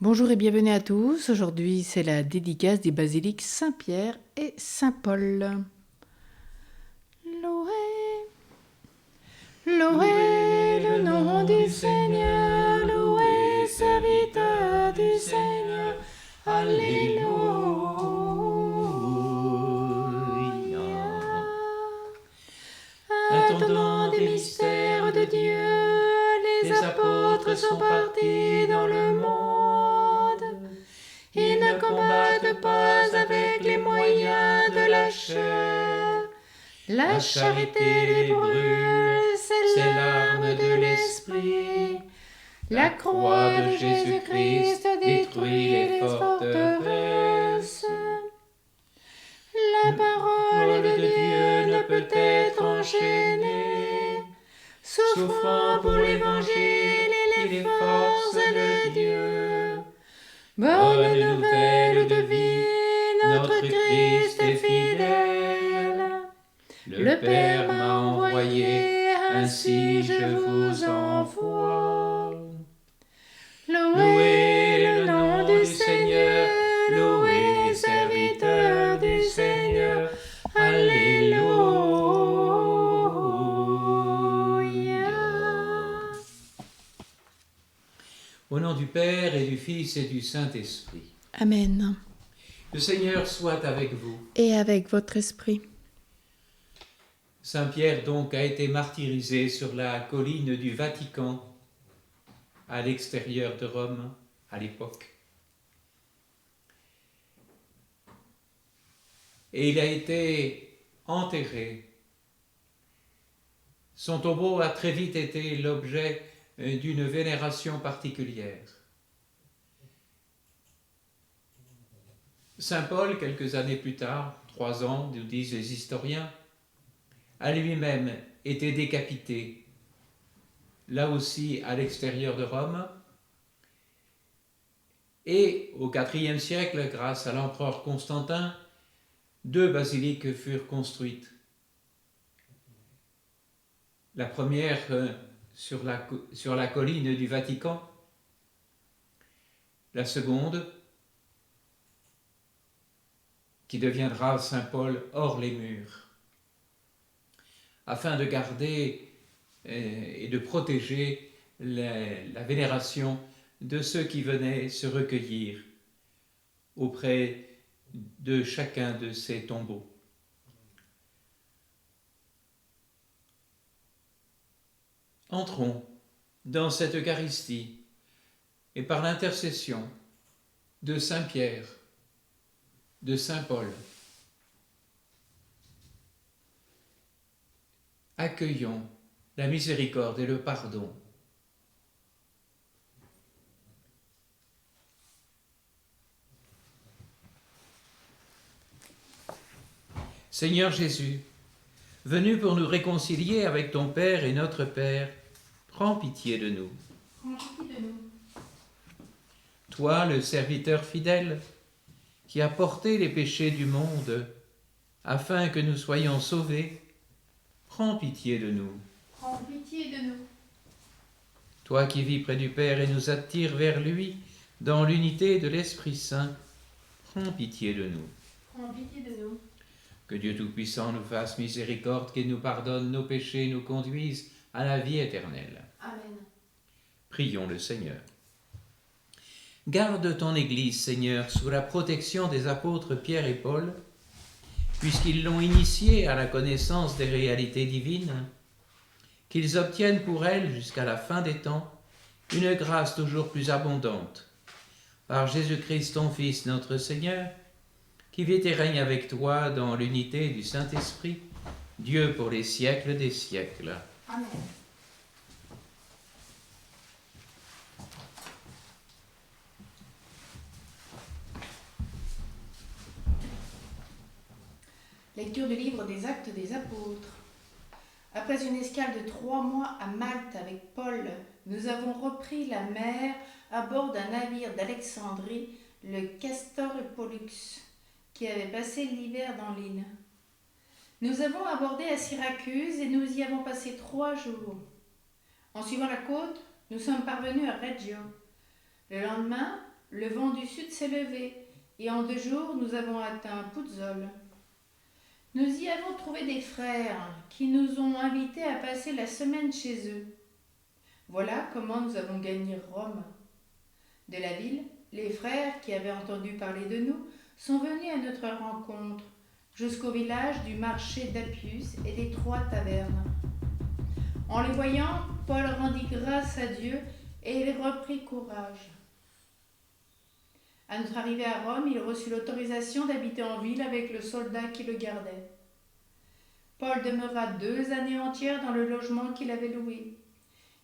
Bonjour et bienvenue à tous. Aujourd'hui, c'est la dédicace des basiliques Saint-Pierre et Saint-Paul. Loué, loué le nom du Seigneur, loué serviteur du Seigneur. Alléluia. Attendant des mystères de Dieu, les apôtres sont partis dans le monde. Ils ne combattent pas avec les moyens de la chair. La charité les brûle, c'est l'arme de l'esprit. La croix de Jésus-Christ détruit les forteresses. La parole de Dieu ne peut être enchaînée. Souffrant pour l'évangile et les forces de Dieu. Bonne nouvelle de vie, notre Christ est fidèle. Le Père m'a envoyé, ainsi je vous envoie. Louez le nom du Seigneur, louez serviteur du Seigneur. Alléluia. Au nom du Père et du Fils et du Saint-Esprit. Amen. Le Seigneur soit avec vous. Et avec votre esprit. Saint Pierre donc a été martyrisé sur la colline du Vatican, à l'extérieur de Rome, à l'époque. Et il a été enterré. Son tombeau a très vite été l'objet d'une vénération particulière. Saint Paul, quelques années plus tard, 3 ans, nous disent les historiens, a lui-même été décapité, là aussi à l'extérieur de Rome. Et au IVe siècle, grâce à l'empereur Constantin, 2 basiliques furent construites. La première sur la colline du Vatican, la seconde qui deviendra Saint-Paul hors les murs, afin de garder et de protéger la vénération de ceux qui venaient se recueillir auprès de chacun de ces tombeaux. Entrons dans cette Eucharistie et par l'intercession de Saint Pierre, de Saint Paul, accueillons la miséricorde et le pardon. Seigneur Jésus, venu pour nous réconcilier avec ton Père et notre Père, prends pitié de nous. Prends pitié de nous. Toi, le serviteur fidèle, qui as porté les péchés du monde, afin que nous soyons sauvés, prends pitié de nous. Prends pitié de nous. Toi qui vis près du Père et nous attires vers lui dans l'unité de l'Esprit Saint, prends pitié de nous. Prends pitié de nous. Que Dieu Tout-Puissant nous fasse miséricorde, qu'il nous pardonne nos péchés et nous conduise à la vie éternelle. Amen. Prions le Seigneur. Garde ton Église, Seigneur, sous la protection des apôtres Pierre et Paul, puisqu'ils l'ont initiée à la connaissance des réalités divines, qu'ils obtiennent pour elle, jusqu'à la fin des temps, une grâce toujours plus abondante. Par Jésus-Christ, ton Fils, notre Seigneur, qui vit et règne avec toi dans l'unité du Saint-Esprit, Dieu pour les siècles des siècles. Amen. Lecture du livre des Actes des Apôtres. Après une escale de 3 mois à Malte avec Paul, nous avons repris la mer à bord d'un navire d'Alexandrie, le Castor et Pollux, qui avait passé l'hiver dans l'île. Nous avons abordé à Syracuse et nous y avons passé 3 jours. En suivant la côte, nous sommes parvenus à Reggio. Le lendemain, le vent du sud s'est levé, et en 2 jours, nous avons atteint Puzzol. Nous y avons trouvé des frères qui nous ont invités à passer la semaine chez eux. Voilà comment nous avons gagné Rome. De la ville, les frères qui avaient entendu parler de nous sont venus à notre rencontre, jusqu'au village du marché d'Appius et des 3 tavernes. En les voyant, Paul rendit grâce à Dieu et il reprit courage. À notre arrivée à Rome, il reçut l'autorisation d'habiter en ville avec le soldat qui le gardait. Paul demeura 2 années entières dans le logement qu'il avait loué.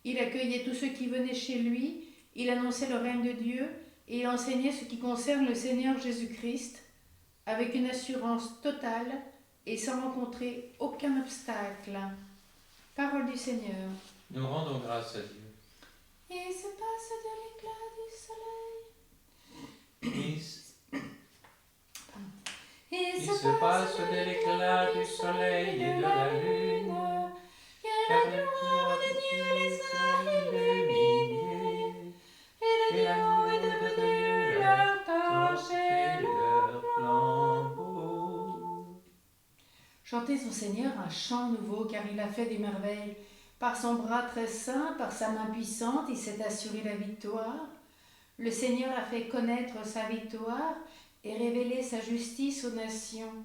Il accueillait tous ceux qui venaient chez lui, il annonçait le règne de Dieu et il enseignait ce qui concerne le Seigneur Jésus-Christ avec une assurance totale et sans rencontrer aucun obstacle. Parole du Seigneur. Nous rendons grâce à Dieu. Il se passe de l'éclat du soleil. Il se passe de l'éclat du soleil et de la lune, car la gloire de Dieu les a illuminés, et le Dieu est devenu leur torche et leur flambeau. Chantez son Seigneur un chant nouveau, car il a fait des merveilles. Par son bras très saint, par sa main puissante, il s'est assuré la victoire. Le Seigneur a fait connaître sa victoire et révélé sa justice aux nations.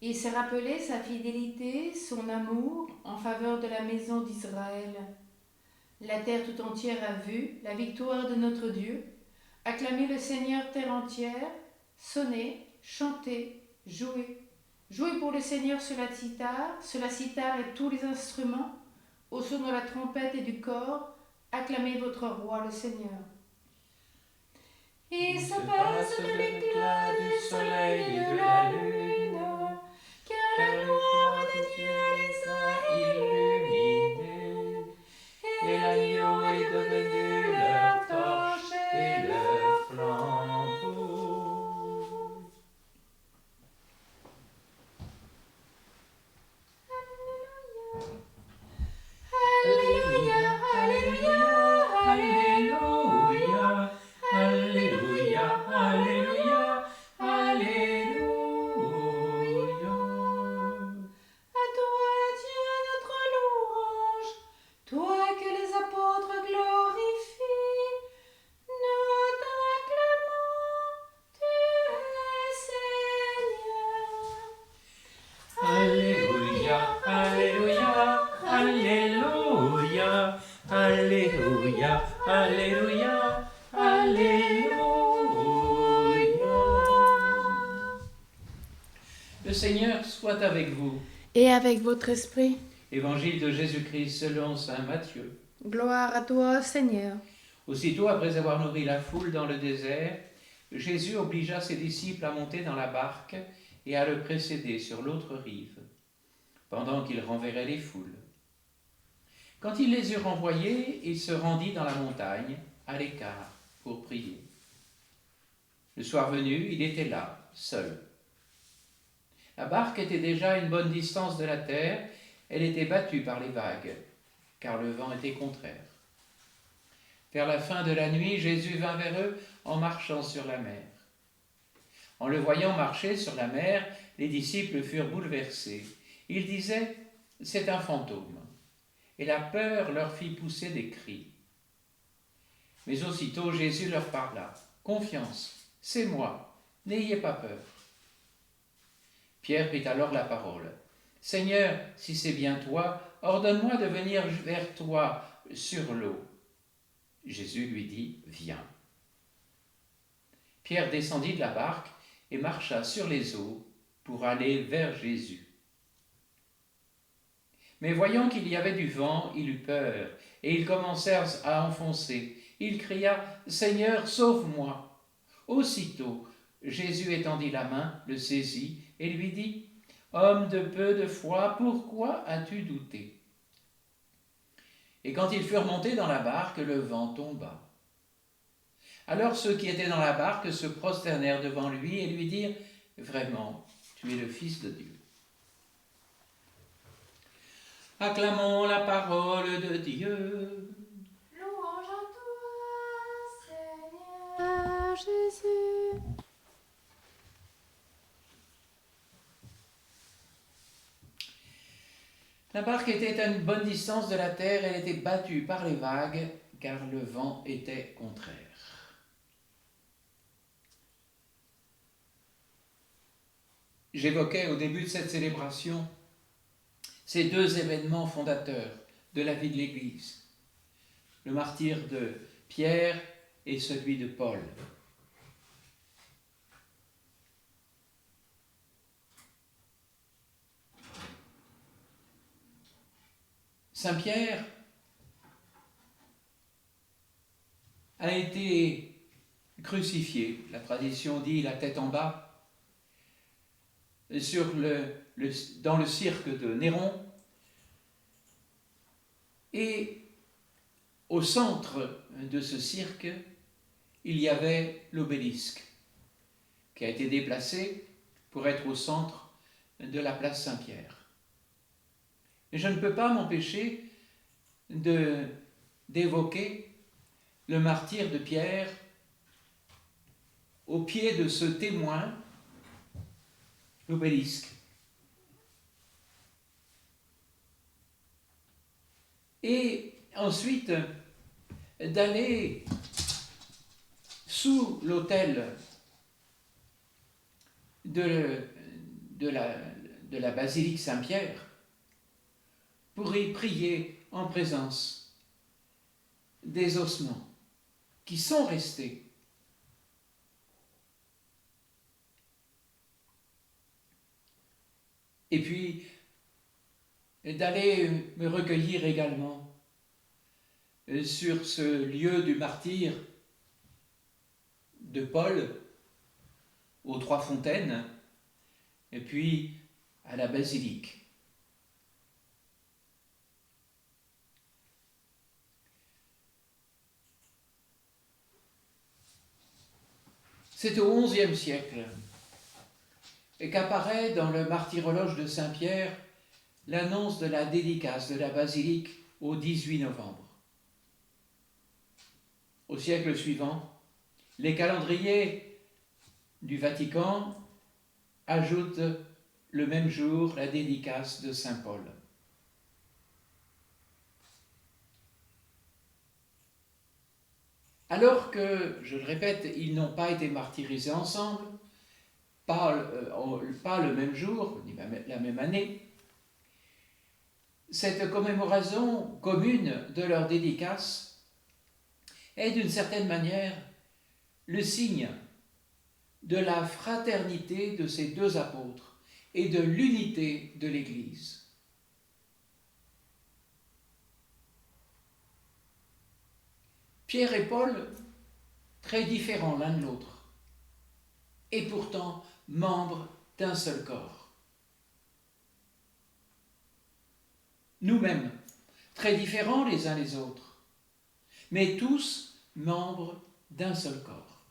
Il s'est rappelé sa fidélité, son amour en faveur de la maison d'Israël. La terre tout entière a vu la victoire de notre Dieu. Acclamez le Seigneur terre entière, sonnez, chantez, jouez. Jouez pour le Seigneur sur la cithare et tous les instruments, au son de la trompette et du cor, acclamez votre roi le Seigneur. Il se passe de l'éclat du soleil et de la lune, car la gloire de Dieu les a illuminés, et l'agneau est devenu leur torche et leur flambeau. Alléluia, Alléluia, Alléluia, Alléluia, Alléluia, Alléluia. À toi, Dieu, notre louange, toi que les apôtres glorifient, nous t'acclamons, tu es Seigneur. Alléluia, Alléluia, Alléluia, Alléluia, Alléluia, Alléluia. Le Seigneur soit avec vous. Et avec votre esprit, Évangile de Jésus-Christ selon saint Matthieu. gloire à toi, Seigneur. Aussitôt, après avoir nourri la foule dans le désert, Jésus obligea ses disciples à monter dans la barque et à le précéder sur l'autre rive, pendant qu'il renverrait les foules. Quand il les eut renvoyés, il se rendit dans la montagne, à l'écart, pour prier. Le soir venu, il était là, seul. La barque était déjà à une bonne distance de la terre, elle était battue par les vagues, car le vent était contraire. Vers la fin de la nuit, Jésus vint vers eux en marchant sur la mer. En le voyant marcher sur la mer, les disciples furent bouleversés. Ils disaient « C'est un fantôme », et la peur leur fit pousser des cris. Mais aussitôt Jésus leur parla « Confiance, c'est moi, n'ayez pas peur ». Pierre prit alors la parole. « Seigneur, si c'est bien toi, ordonne-moi de venir vers toi sur l'eau. » Jésus lui dit « Viens ». Pierre descendit de la barque et marcha sur les eaux pour aller vers Jésus. Mais voyant qu'il y avait du vent, il eut peur, et ils commencèrent à enfoncer. Il cria « Seigneur, sauve-moi » Aussitôt, Jésus étendit la main, le saisit et lui dit « Homme de peu de foi, pourquoi as-tu douté ?» Et quand ils furent montés dans la barque, le vent tomba. Alors ceux qui étaient dans la barque se prosternèrent devant lui et lui dirent « Vraiment, tu es le Fils de Dieu. » Acclamons la parole de Dieu. Louange à toi, Seigneur Jésus. La barque était à une bonne distance de la terre, elle était battue par les vagues, car le vent était contraire. J'évoquais au début de cette célébration ces deux événements fondateurs de la vie de l'Église, le martyre de Pierre et celui de Paul. Saint Pierre a été crucifié, la tradition dit la tête en bas, dans le cirque de Néron, et au centre de ce cirque, il y avait l'obélisque, qui a été déplacé pour être au centre de la place Saint-Pierre. Mais je ne peux pas m'empêcher d'évoquer le martyre de Pierre au pied de ce témoin, l'obélisque. Et ensuite, d'aller sous l'autel de la basilique Saint-Pierre pour y prier en présence des ossements qui sont restés. Et puis, d'aller me recueillir également sur ce lieu du martyre de Paul, aux Trois Fontaines, et puis à la basilique. C'est au XIe siècle qu'apparaît dans le martyrologe de Saint-Pierre l'annonce de la dédicace de la basilique au 18 novembre. Au siècle suivant, les calendriers du Vatican ajoutent le même jour la dédicace de Saint Paul. Alors que, je le répète, ils n'ont pas été martyrisés ensemble, pas le même jour, ni la même année, cette commémoration commune de leur dédicace est d'une certaine manière le signe de la fraternité de ces deux apôtres et de l'unité de l'Église. Pierre et Paul, très différents l'un de l'autre, et pourtant membres d'un seul corps. Nous-mêmes, très différents les uns les autres, mais tous membres d'un seul corps.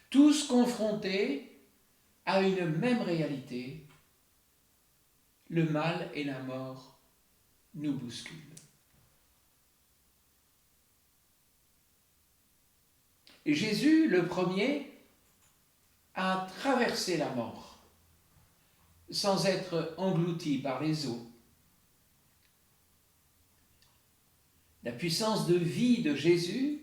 Tous confrontés à une même réalité, le mal et la mort nous bousculent. Et Jésus, le premier, a traversé la mort sans être englouti par les eaux. La puissance de vie de Jésus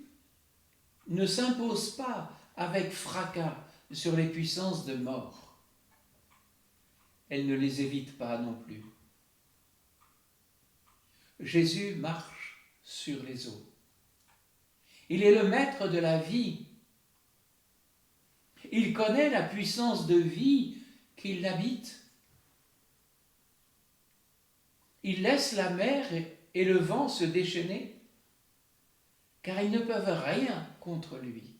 ne s'impose pas avec fracas sur les puissances de mort. Elle ne les évite pas non plus. Jésus marche sur les eaux. Il est le maître de la vie. Il connaît la puissance de vie qui l'habite. Il laisse la mer et le vent se déchaîner, car ils ne peuvent rien contre lui.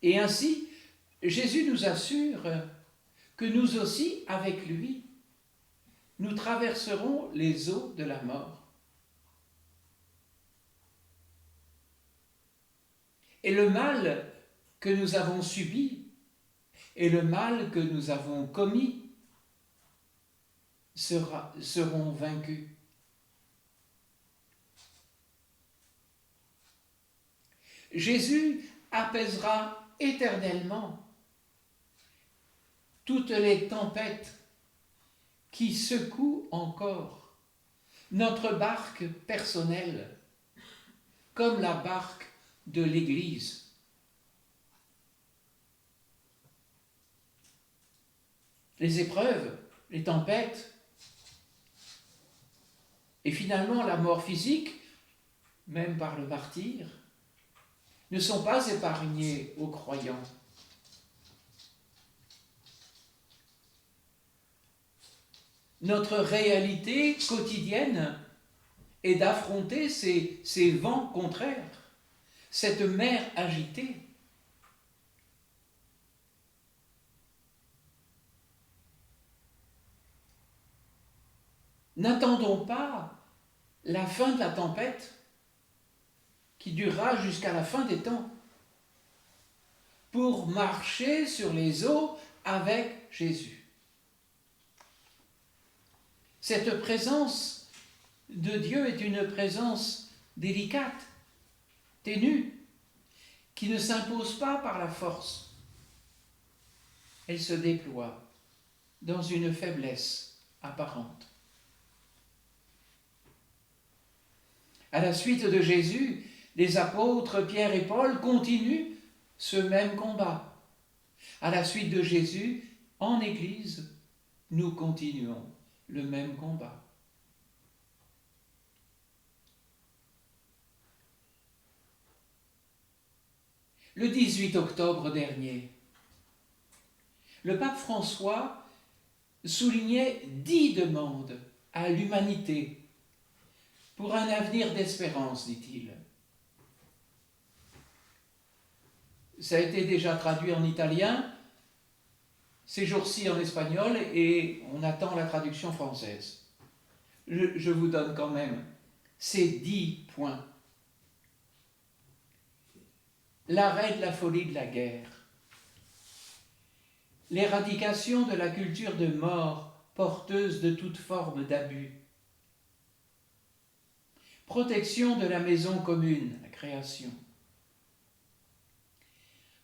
Et ainsi, Jésus nous assure que nous aussi, avec lui, nous traverserons les eaux de la mort. Et le mal que nous avons subi et le mal que nous avons commis seront vaincus. Jésus apaisera éternellement toutes les tempêtes qui secouent encore notre barque personnelle, comme la barque de l'Église. Les épreuves, les tempêtes, et finalement la mort physique, même par le martyre, ne sont pas épargnés aux croyants. Notre réalité quotidienne est d'affronter ces vents contraires, cette mer agitée. N'attendons pas la fin de la tempête qui durera jusqu'à la fin des temps pour marcher sur les eaux avec Jésus. Cette présence de Dieu est une présence délicate, ténue, qui ne s'impose pas par la force. Elle se déploie dans une faiblesse apparente. À la suite de Jésus, les apôtres Pierre et Paul continuent ce même combat. À la suite de Jésus, en Église, nous continuons le même combat. Le 18 octobre dernier, le pape François soulignait 10 demandes à l'humanité pour un avenir d'espérance, dit-il. Ça a été déjà traduit en italien, ces jours-ci en espagnol, et on attend la traduction française. Je vous donne quand même ces 10 points. L'arrêt de la folie de la guerre, l'éradication de la culture de mort porteuse de toute forme d'abus, protection de la maison commune, la création,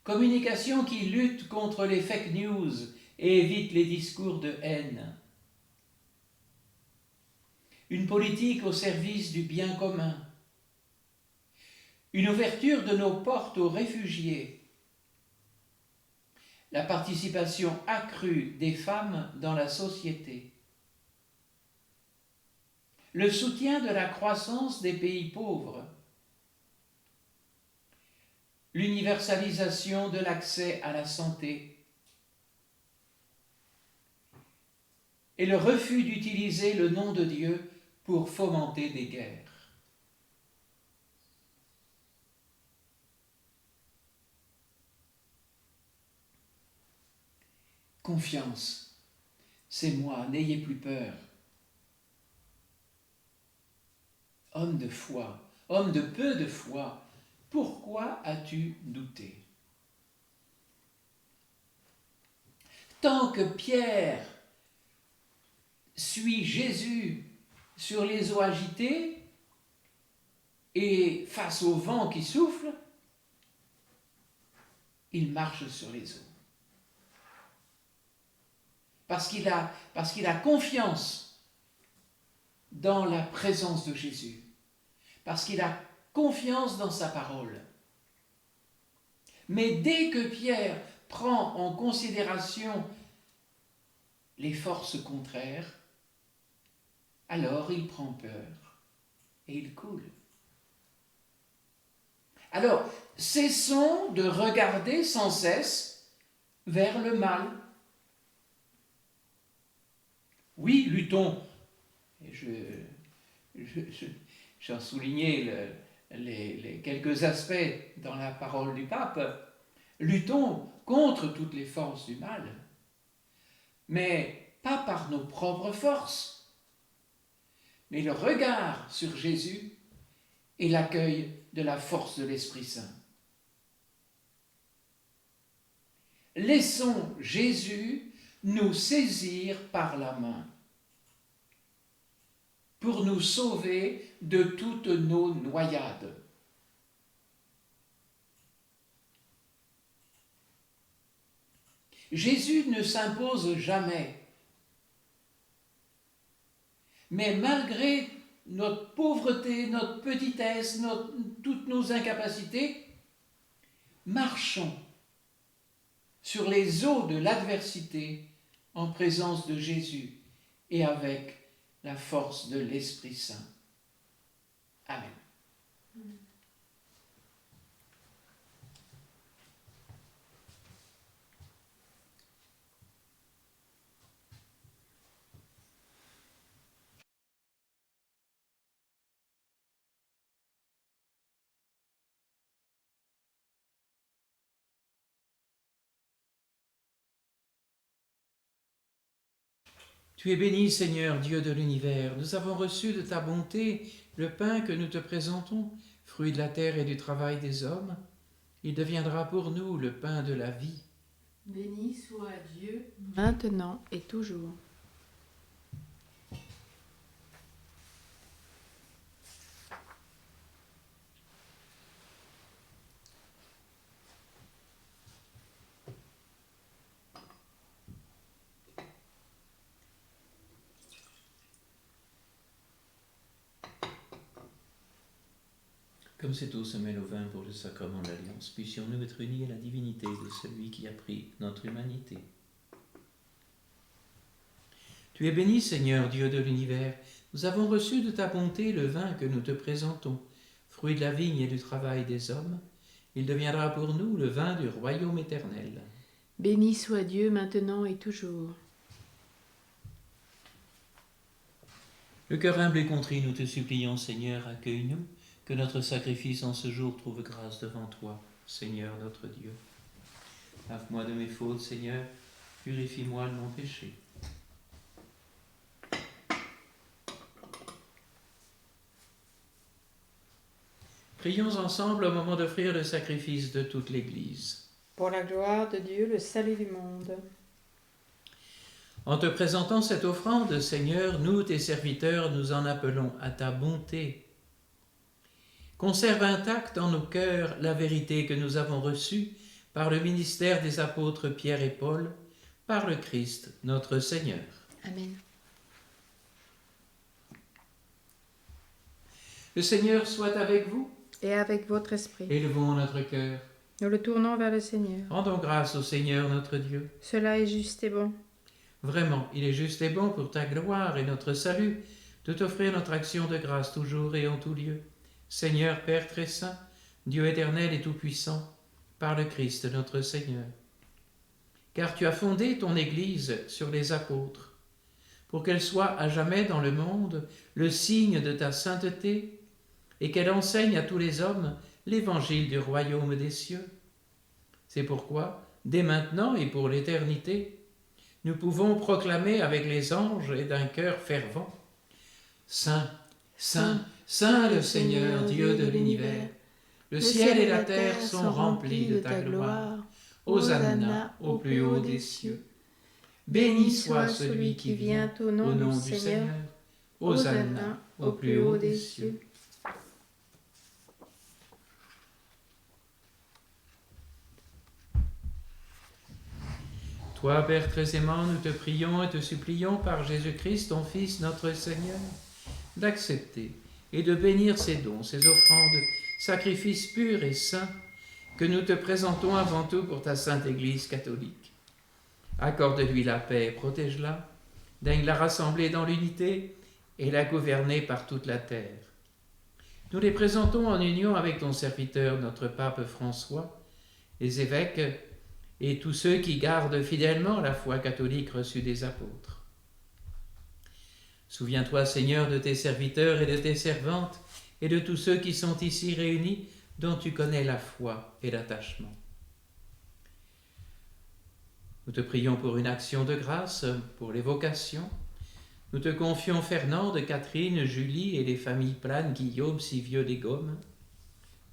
communication qui lutte contre les fake news et évite les discours de haine, une politique au service du bien commun, une ouverture de nos portes aux réfugiés, la participation accrue des femmes dans la société, le soutien de la croissance des pays pauvres, l'universalisation de l'accès à la santé et le refus d'utiliser le nom de Dieu pour fomenter des guerres. Confiance, c'est moi, n'ayez plus peur. Homme de foi, homme de peu de foi, pourquoi as-tu douté? Tant que Pierre suit Jésus sur les eaux agitées et face au vent qui souffle, il marche sur les eaux. Parce qu'il a confiance dans la présence de Jésus, parce qu'il a confiance dans sa parole. Mais dès que Pierre prend en considération les forces contraires, alors il prend peur et il coule. Alors, cessons de regarder sans cesse vers le mal. Oui, luttons. J'en soulignais les quelques aspects dans la parole du pape. Luttons contre toutes les forces du mal, mais pas par nos propres forces, mais le regard sur Jésus et l'accueil de la force de l'Esprit Saint. Laissons Jésus nous saisir par la main pour nous sauver de toutes nos noyades. Jésus ne s'impose jamais. Mais malgré notre pauvreté, notre petitesse, toutes nos incapacités, marchons sur les eaux de l'adversité en présence de Jésus et avec la force de l'Esprit Saint. Amen. Tu es béni, Seigneur, Dieu de l'univers. Nous avons reçu de ta bonté le pain que nous te présentons, fruit de la terre et du travail des hommes. Il deviendra pour nous le pain de la vie. Béni soit Dieu, maintenant et toujours. Comme cette eau se mêle au vin pour le sacrement de l'Alliance, puissions-nous être unis à la divinité de celui qui a pris notre humanité. Tu es béni, Seigneur, Dieu de l'univers. Nous avons reçu de ta bonté le vin que nous te présentons, fruit de la vigne et du travail des hommes. Il deviendra pour nous le vin du royaume éternel. Béni soit Dieu, maintenant et toujours. Le cœur humble et contrit, nous te supplions, Seigneur, accueille-nous, que notre sacrifice en ce jour trouve grâce devant toi, Seigneur notre Dieu. Lave-moi de mes fautes, Seigneur, purifie-moi de mon péché. Prions ensemble au moment d'offrir le sacrifice de toute l'Église. Pour la gloire de Dieu, le salut du monde. En te présentant cette offrande, Seigneur, nous, tes serviteurs, nous en appelons à ta bonté. Conserve intacte en nos cœurs la vérité que nous avons reçue par le ministère des apôtres Pierre et Paul, par le Christ notre Seigneur. Amen. Le Seigneur soit avec vous. Et avec votre esprit. Élevons notre cœur. Nous le tournons vers le Seigneur. Rendons grâce au Seigneur notre Dieu. Cela est juste et bon. Vraiment, il est juste et bon pour ta gloire et notre salut de t'offrir notre action de grâce toujours et en tout lieu. Seigneur Père très saint, Dieu éternel et tout-puissant, par le Christ notre Seigneur. Car tu as fondé ton Église sur les apôtres, pour qu'elle soit à jamais dans le monde le signe de ta sainteté et qu'elle enseigne à tous les hommes l'évangile du royaume des cieux. C'est pourquoi, dès maintenant et pour l'éternité, nous pouvons proclamer avec les anges et d'un cœur fervent: Saint, Saint, Saint le Seigneur, Dieu de l'univers, le ciel et la terre sont remplis de ta gloire. Hosanna au plus haut des cieux. Béni soit celui qui vient au nom du Seigneur. Hosanna au plus haut des cieux. Toi, Père très aimant, nous te prions et te supplions par Jésus-Christ, ton Fils, notre Seigneur, d'accepter et de bénir ces dons, ces offrandes, sacrifices purs et saints que nous te présentons avant tout pour ta sainte Église catholique. Accorde-lui la paix, protège-la, daigne la rassembler dans l'unité et la gouverner par toute la terre. Nous les présentons en union avec ton serviteur, notre pape François, les évêques et tous ceux qui gardent fidèlement la foi catholique reçue des apôtres. Souviens-toi, Seigneur, de tes serviteurs et de tes servantes et de tous ceux qui sont ici réunis, dont tu connais la foi et l'attachement. Nous te prions pour une action de grâce, pour les vocations. Nous te confions Fernande, Catherine, Julie et les familles Plane, Guillaume, Sivieux, des Gaumes.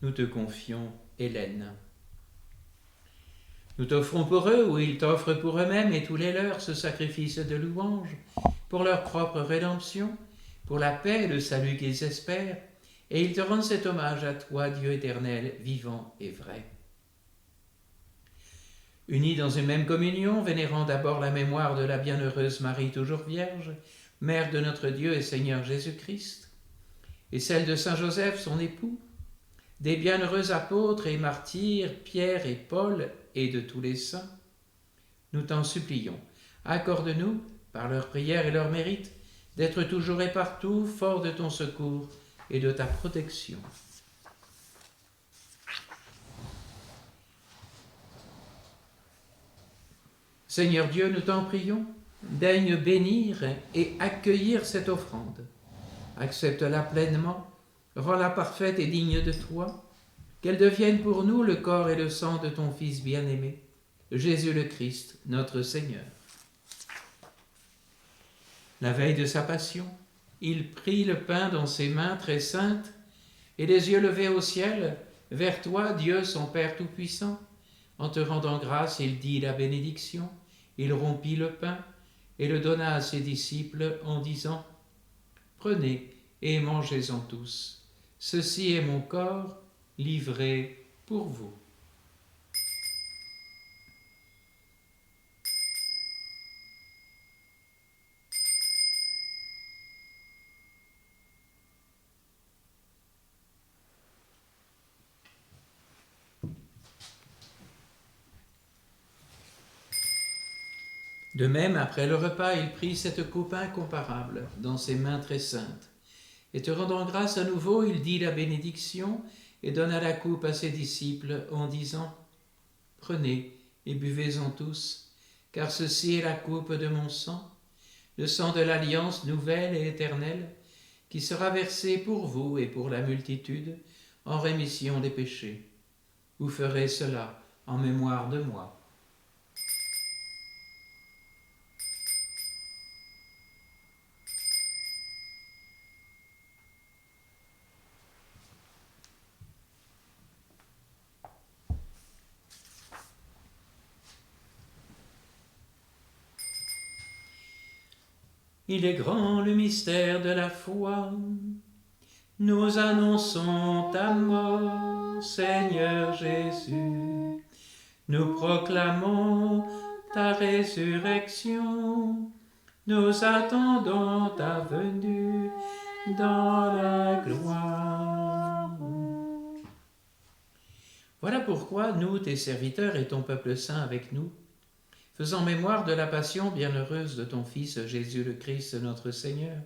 Nous te confions Hélène. Nous t'offrons pour eux, ou ils t'offrent pour eux-mêmes et tous les leurs, ce sacrifice de louange, pour leur propre rédemption, pour la paix et le salut qu'ils espèrent, et ils te rendent cet hommage à toi, Dieu éternel, vivant et vrai. Unis dans une même communion, vénérant d'abord la mémoire de la bienheureuse Marie toujours vierge, Mère de notre Dieu et Seigneur Jésus-Christ, et celle de Saint Joseph, son époux, des bienheureux apôtres et martyrs, Pierre et Paul, et de tous les saints, nous t'en supplions, accorde-nous, par leurs prières et leurs mérites, d'être toujours et partout forts de ton secours et de ta protection. Seigneur Dieu, nous t'en prions, daigne bénir et accueillir cette offrande. Accepte-la pleinement, rends-la parfaite et digne de toi, qu'elle devienne pour nous le corps et le sang de ton Fils bien-aimé, Jésus le Christ, notre Seigneur. La veille de sa passion, il prit le pain dans ses mains très saintes, et les yeux levés au ciel, vers toi, Dieu son Père Tout-Puissant. En te rendant grâce, il dit la bénédiction, il rompit le pain et le donna à ses disciples en disant « Prenez et mangez-en tous, ceci est mon corps livré pour vous. » De même, après le repas, il prit cette coupe incomparable dans ses mains très saintes. Et te rendant grâce à nouveau, il dit la bénédiction et donna la coupe à ses disciples en disant « Prenez et buvez-en tous, car ceci est la coupe de mon sang, le sang de l'alliance nouvelle et éternelle, qui sera versé pour vous et pour la multitude en rémission des péchés. Vous ferez cela en mémoire de moi. » Il est grand le mystère de la foi. Nous annonçons ta mort, Seigneur Jésus. Nous proclamons ta résurrection. Nous attendons ta venue dans la gloire. Voilà pourquoi nous, tes serviteurs et ton peuple saint avec nous, faisant mémoire de la passion bienheureuse de ton Fils Jésus le Christ notre Seigneur,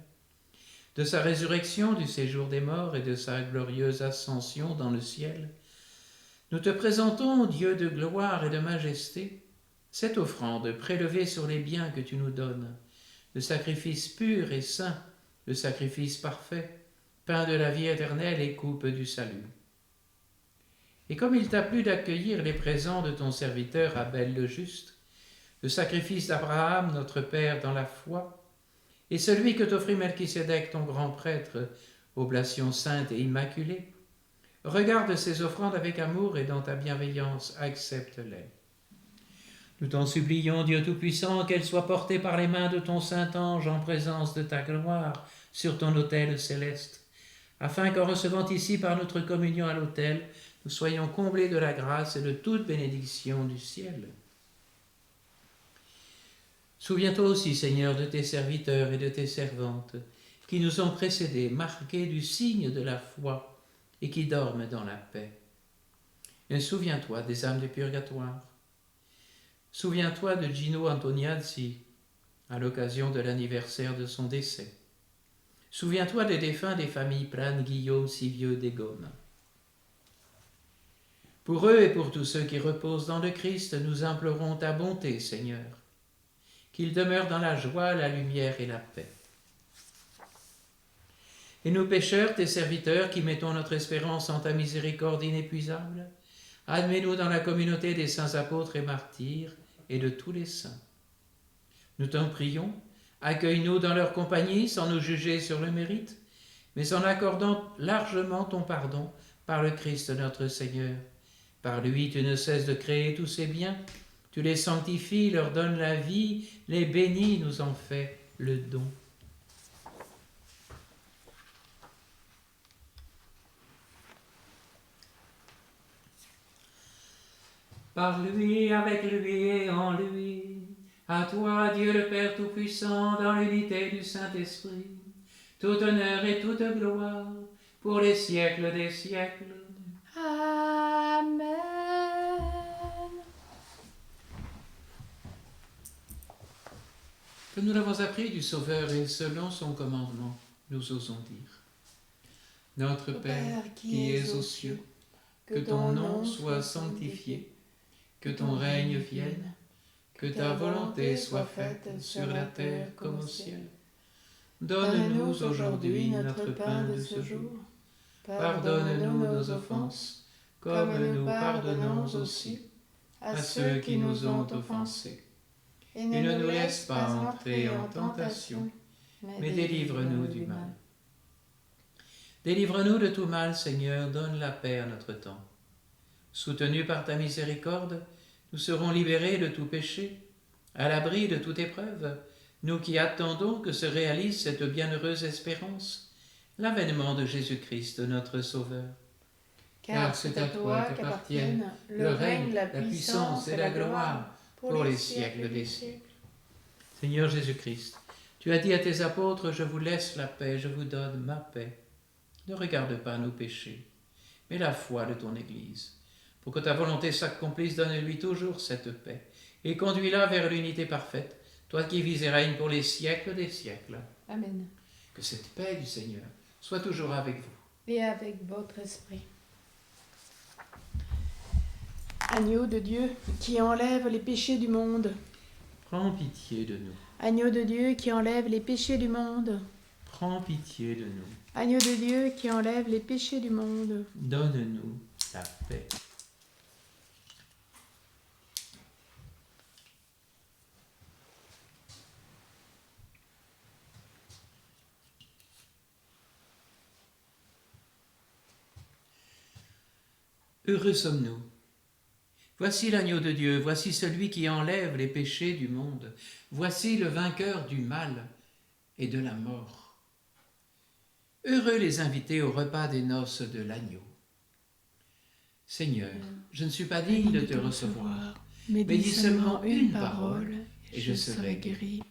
de sa résurrection du séjour des morts et de sa glorieuse ascension dans le ciel, nous te présentons, Dieu de gloire et de majesté, cette offrande prélevée sur les biens que tu nous donnes, le sacrifice pur et saint, le sacrifice parfait, pain de la vie éternelle et coupe du salut. Et comme il t'a plu d'accueillir les présents de ton serviteur Abel le juste, le sacrifice d'Abraham, notre Père dans la foi, et celui que t'offrit Melchisédek, ton grand prêtre, oblation sainte et immaculée, regarde ces offrandes avec amour et dans ta bienveillance, accepte-les. Nous t'en supplions, Dieu Tout-Puissant, qu'elles soient portées par les mains de ton Saint-Ange en présence de ta gloire sur ton autel céleste, afin qu'en recevant ici par notre communion à l'autel, nous soyons comblés de la grâce et de toute bénédiction du ciel. Souviens-toi aussi, Seigneur, de tes serviteurs et de tes servantes, qui nous ont précédés, marqués du signe de la foi, et qui dorment dans la paix. Et souviens-toi des âmes du purgatoire. Souviens-toi de Gino Antoniazzi, à l'occasion de l'anniversaire de son décès. Souviens-toi des défunts des familles Plane, Guillaume, Sivieux, Dégone. Pour eux et pour tous ceux qui reposent dans le Christ, nous implorons ta bonté, Seigneur, qu'ils demeurent dans la joie, la lumière et la paix. Et nous pécheurs, tes serviteurs, qui mettons notre espérance en ta miséricorde inépuisable, admets-nous dans la communauté des saints apôtres et martyrs et de tous les saints. Nous t'en prions, accueille-nous dans leur compagnie sans nous juger sur le mérite, mais en accordant largement ton pardon par le Christ notre Seigneur. Par lui, tu ne cesses de créer tous ces biens, tu les sanctifies, leur donnes la vie, les bénis, nous en fais le don. par lui, avec lui et en lui. À toi, Dieu le Père Tout-Puissant, dans l'unité du Saint-Esprit, tout honneur et toute gloire, pour les siècles des siècles. Amen. Comme nous l'avons appris du Sauveur et selon son commandement, nous osons dire: Notre Père qui es aux cieux, que ton nom soit sanctifié, que ton règne vienne, que ta volonté soit faite sur la terre comme au ciel. Donne-nous aujourd'hui notre pain de ce jour. Pardonne-nous nos offenses, comme nous pardonnons aussi à ceux qui nous ont offensés. Et ne nous laisse pas entrer en tentation, mais délivre-nous du mal. Délivre-nous de tout mal, Seigneur, donne la paix à notre temps. Soutenus par ta miséricorde, nous serons libérés de tout péché, à l'abri de toute épreuve, nous qui attendons que se réalise cette bienheureuse espérance, l'avènement de Jésus-Christ, notre Sauveur. Car c'est à toi qu'appartiennent le règne, la puissance et la gloire pour les siècles des siècles. Seigneur Jésus-Christ, tu as dit à tes apôtres: je vous laisse la paix, je vous donne ma paix. Ne regarde pas nos péchés, mais la foi de ton Église. Pour que ta volonté s'accomplisse, donne-lui toujours cette paix, et conduis-la vers l'unité parfaite, toi qui vis et règnes pour les siècles des siècles. Amen. Que cette paix du Seigneur soit toujours avec vous. Et avec votre esprit. Agneau de Dieu qui enlève les péchés du monde. Prends pitié de nous. Agneau de Dieu qui enlève les péchés du monde. Prends pitié de nous. Agneau de Dieu qui enlève les péchés du monde. Donne-nous la paix. Heureux sommes-nous. Voici l'agneau de Dieu, voici celui qui enlève les péchés du monde. Voici le vainqueur du mal et de la mort. Heureux les invités au repas des noces de l'agneau. Seigneur, je ne suis pas digne de te recevoir, mais dis seulement une parole et je serai guéri.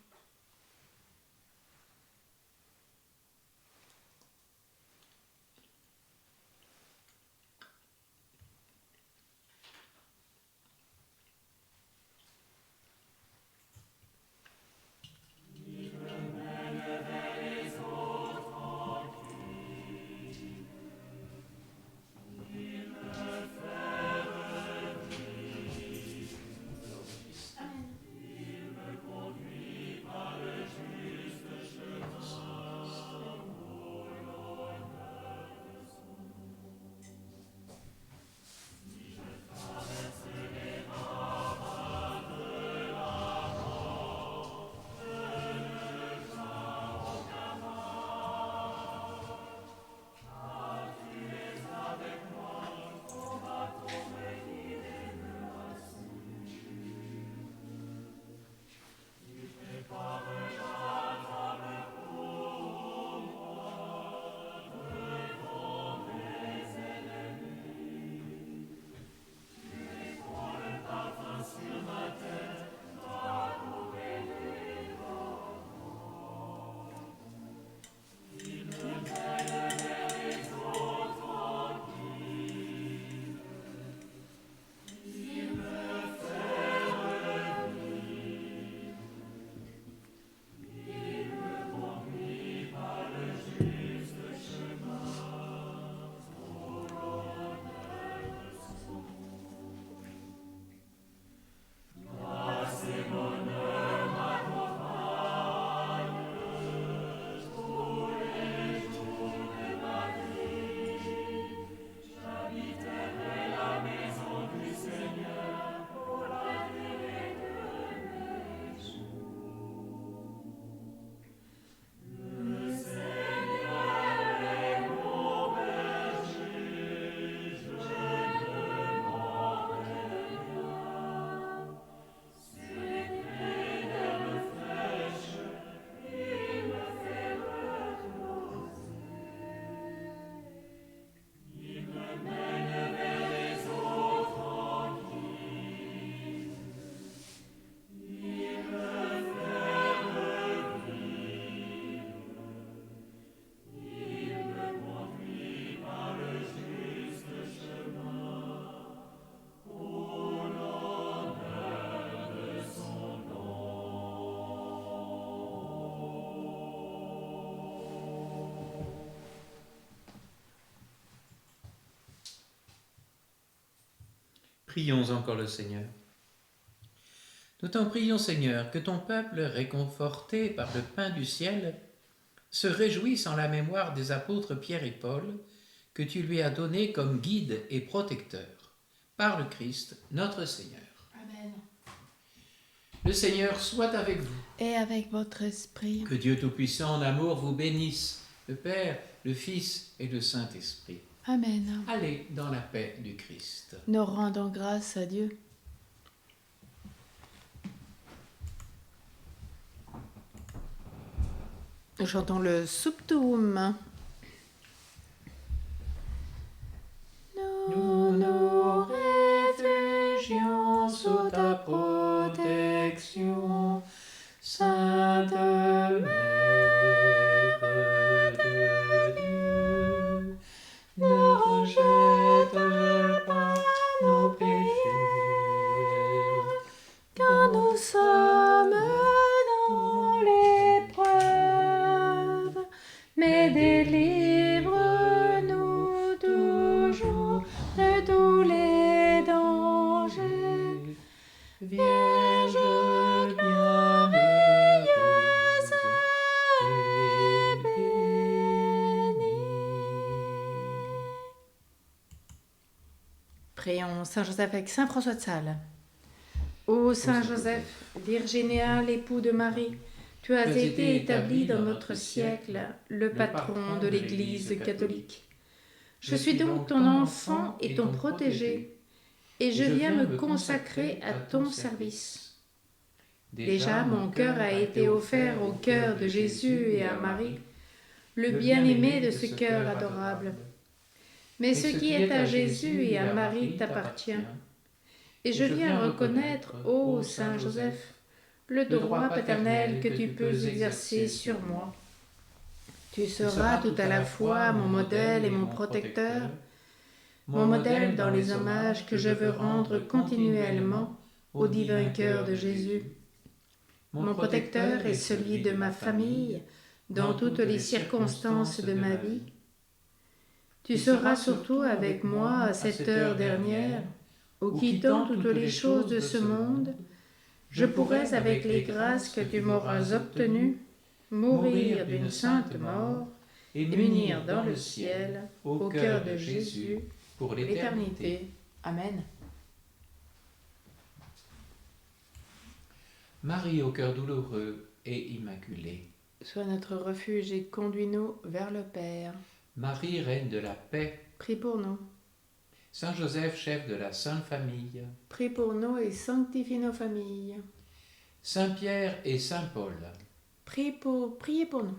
Prions encore le Seigneur. Nous t'en prions, Seigneur, que ton peuple, réconforté par le pain du ciel, se réjouisse en la mémoire des apôtres Pierre et Paul, que tu lui as donnés comme guide et protecteur, par le Christ, notre Seigneur. Amen. Le Seigneur soit avec vous. Et avec votre esprit. Que Dieu Tout-Puissant en amour vous bénisse, le Père, le Fils et le Saint-Esprit. Amen. Allez dans la paix du Christ. Nous rendons grâce à Dieu. Nous chantons le Subtum. Nous nous réfugions sous ta protection, Sainte Mère de Dieu. Ne rejette pas nos péchés, car nous sommes dans l'épreuve, mais délivre-nous toujours de tous les dangers. Vierge bienveilleuse et bénie. Prions Saint Joseph avec Saint François de Sales. Ô Saint Joseph, virginal époux de Marie, tu as été établi dans notre siècle le patron de l'Église catholique. Je suis donc ton enfant et ton protégé, et je viens me consacrer à ton service. Déjà, mon cœur a été offert au cœur de Jésus et à Marie, le bien-aimé de ce cœur adorable. Mais ce qui est à Jésus et à Marie t'appartient. Et je viens reconnaître, ô Saint Joseph, le droit paternel que tu peux exercer sur moi. Tu seras tout à la fois mon modèle et mon protecteur, mon modèle dans les hommages que je veux rendre continuellement au divin cœur de Jésus. Mon protecteur est celui de ma famille dans toutes les circonstances de ma vie. Tu seras surtout avec moi à cette heure dernière, où quittant toutes les choses de ce monde, je pourrais, avec les grâces que tu m'auras obtenues, mourir d'une sainte mort et m'unir dans le ciel, au cœur de Jésus, pour l'éternité. Amen. Marie au cœur douloureux et immaculé. Sois notre refuge et conduis-nous vers le Père. Marie, reine de la paix. Prie pour nous. Saint Joseph, chef de la Sainte Famille. Prie pour nous et sanctifie nos familles. Saint Pierre et Saint Paul. Priez pour nous.